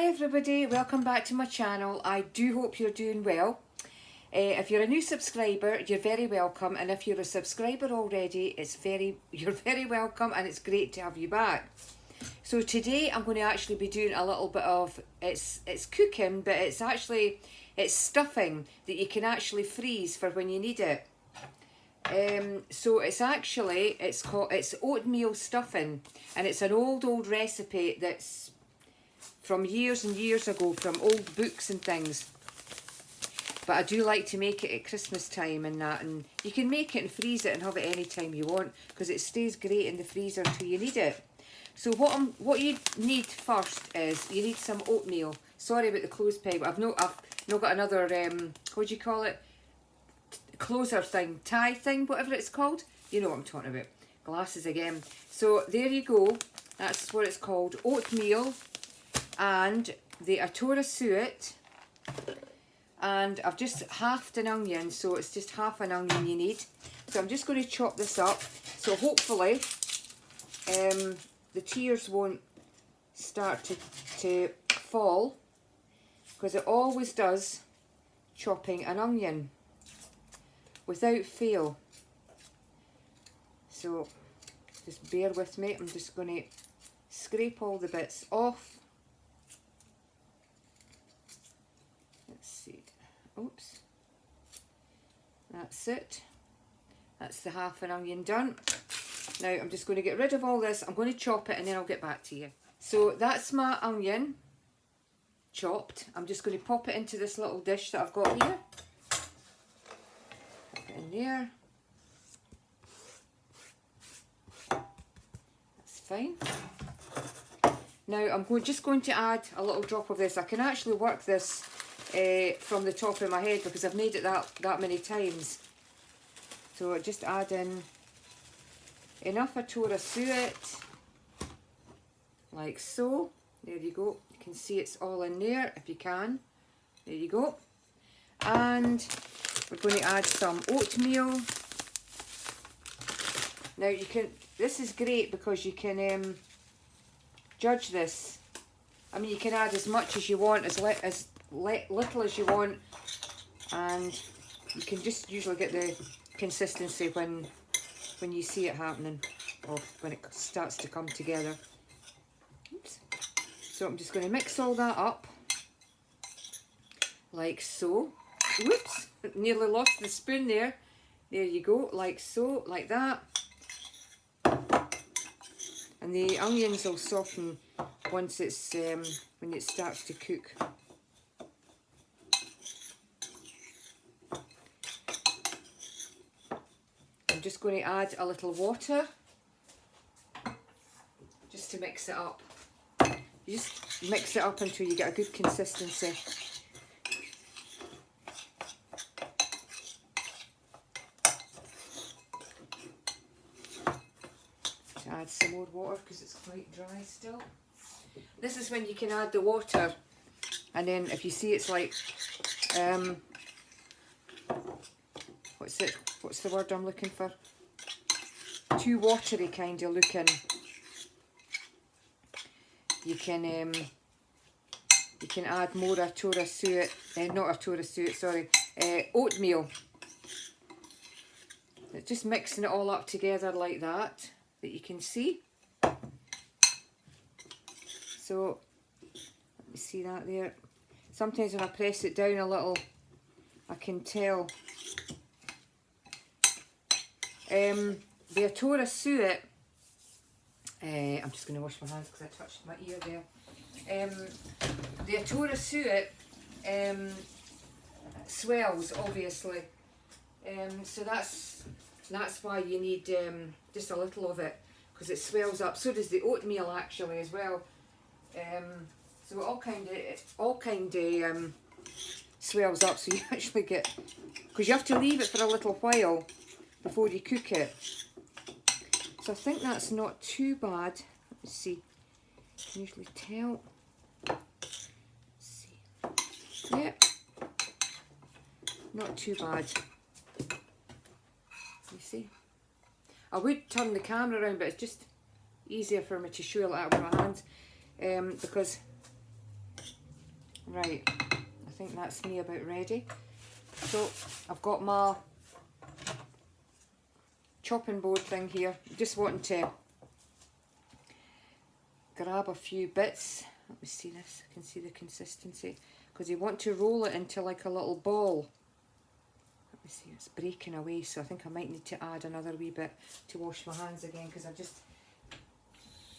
everybody, welcome back to my channel. I do hope you're doing well. If you're a new subscriber, you're very welcome, and if you're a subscriber already, you're very welcome, and it's great to have you back. So today I'm going to actually be doing a little bit of, it's cooking, but it's stuffing that you can actually freeze for when you need it. So it's oatmeal stuffing, and it's an old recipe that's from years and years ago, from old books and things. But I do like to make it at Christmas time and that, and you can make it and freeze it and have it any time you want, because it stays great in the freezer till you need it. So what you need first is you need some oatmeal. Sorry about the clothespin, but I've not got another what do you call it? Closer thing, tie thing, whatever it's called. You know what I'm talking about. Glasses again. So there you go. That's what it's called, oatmeal, and the atora suet. And I've just halved an onion, so it's just half an onion you need. So I'm just going to chop this up. So hopefully the tears won't start to fall, because it always does chopping an onion without fail. So just bear with me. I'm just going to scrape all the bits off. Let's see. Oops. That's it. That's the half an onion done. Now I'm just going to get rid of all this. I'm going to chop it and then I'll get back to you. So that's my onion chopped. I'm just going to pop it into this little dish that I've got here. Pop it in there. That's fine. Now I'm just going to add a little drop of this. I can actually work this from the top of my head because I've made it that many times. So just add in enough atora suet, like so. There you go. You can see it's all in there if you can. There you go. And we're going to add some oatmeal. Now this is great because you can judge this. I mean, you can add as much as you want, as little as you want, and you can just usually get the consistency when you see it happening, or when it starts to come together. Oops. So I'm just going to mix all that up like so. Whoops, nearly lost the spoon there. There you go, like so, like that. And the onions will soften once it's when it starts to cook. I'm just going to add a little water just to mix it up. You just mix it up until you get a good consistency. To add some more water because it's quite dry still. This is when you can add the water, and then if you see it's like what's the word I'm looking for? Too watery kind of looking. You can add more atora suet, not atora suet, sorry, oatmeal. Just mixing it all up together like that you can see. So let me see that there. Sometimes when I press it down a little, I can tell. The atora suet, I'm just going to wash my hands because I touched my ear there. The atora suet swells, obviously, so that's why you need just a little of it, because it swells up. So does the oatmeal actually as well. So it all kind of swells up. So you actually get, because you have to leave it for a little while before you cook it. So I think that's not too bad. Let's see. You can usually tell. Let's see. Yeah. Not too bad. You see. I would turn the camera around, but it's just easier for me to show it out with my hands, because Right, I think that's me about ready. So I've got my chopping board thing here. Just wanting to grab a few bits. Let me see this, I can see the consistency. Because you want to roll it into like a little ball. Let me see, it's breaking away, so I think I might need to add another wee bit to wash my hands again, because I've just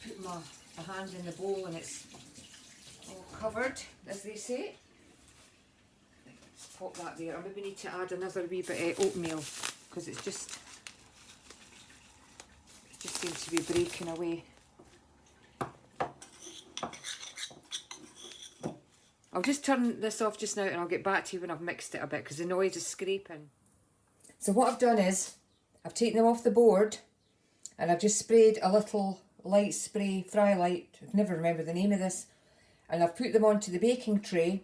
put my hand in the bowl and it's all covered, as they say. Let's pop that there. I maybe need to add another wee bit of oatmeal, because it just seems to be breaking away. I'll just turn this off just now and I'll get back to you when I've mixed it a bit, because the noise is scraping. So what I've done is, I've taken them off the board and I've just sprayed a little light spray, Fry Light, I never remember the name of this, and I've put them onto the baking tray,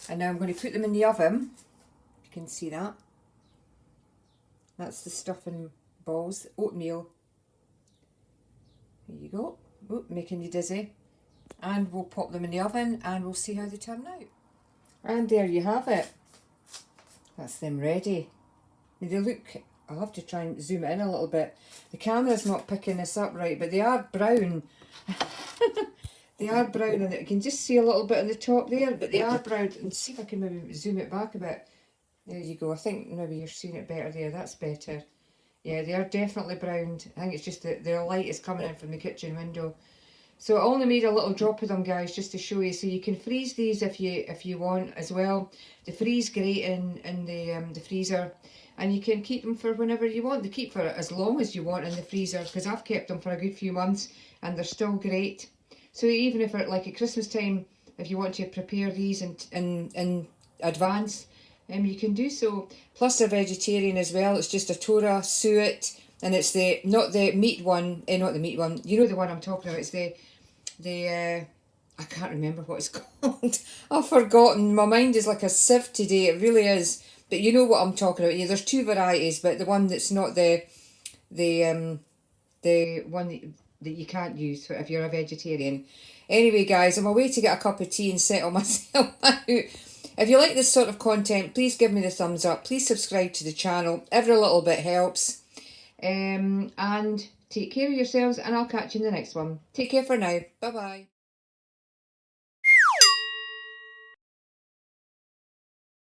and now I'm going to put them in the oven. You can see that. That's the stuffing balls, oatmeal. There you go. Oop, making you dizzy. And we'll pop them in the oven and we'll see how they turn out. And there you have it. That's them ready. They look, I'll have to try and zoom it in a little bit. The camera's not picking this up right, but they are brown. They are brown, and you can just see a little bit on the top there, but they are brown. And see if I can maybe zoom it back a bit. There you go. I think maybe you're seeing it better there. That's better. Yeah, they are definitely browned. I think it's just that their light is coming in from the kitchen window. So I only made a little drop of them, guys, just to show you. So you can freeze these if you want as well. They freeze great in the freezer, and you can keep them for whenever you want. They keep for as long as you want in the freezer, because I've kept them for a good few months and they're still great. So even if at like at Christmas time, if you want to prepare these in advance, you can do so. Plus they're vegetarian as well. It's just a Torah suet, and it's not the meat one, not the meat one. You know the one I'm talking about. It's the I can't remember what it's called. I've forgotten. My mind is like a sieve today. It really is. But you know what I'm talking about. Yeah, there's two varieties, but the one that's not the one that you can't use if you're a vegetarian. Anyway, guys, I'm away to get a cup of tea and settle myself out. If you like this sort of content, please give me the thumbs up. Please subscribe to the channel. Every little bit helps. And take care of yourselves, and I'll catch you in the next one. Take care for now. Bye-bye.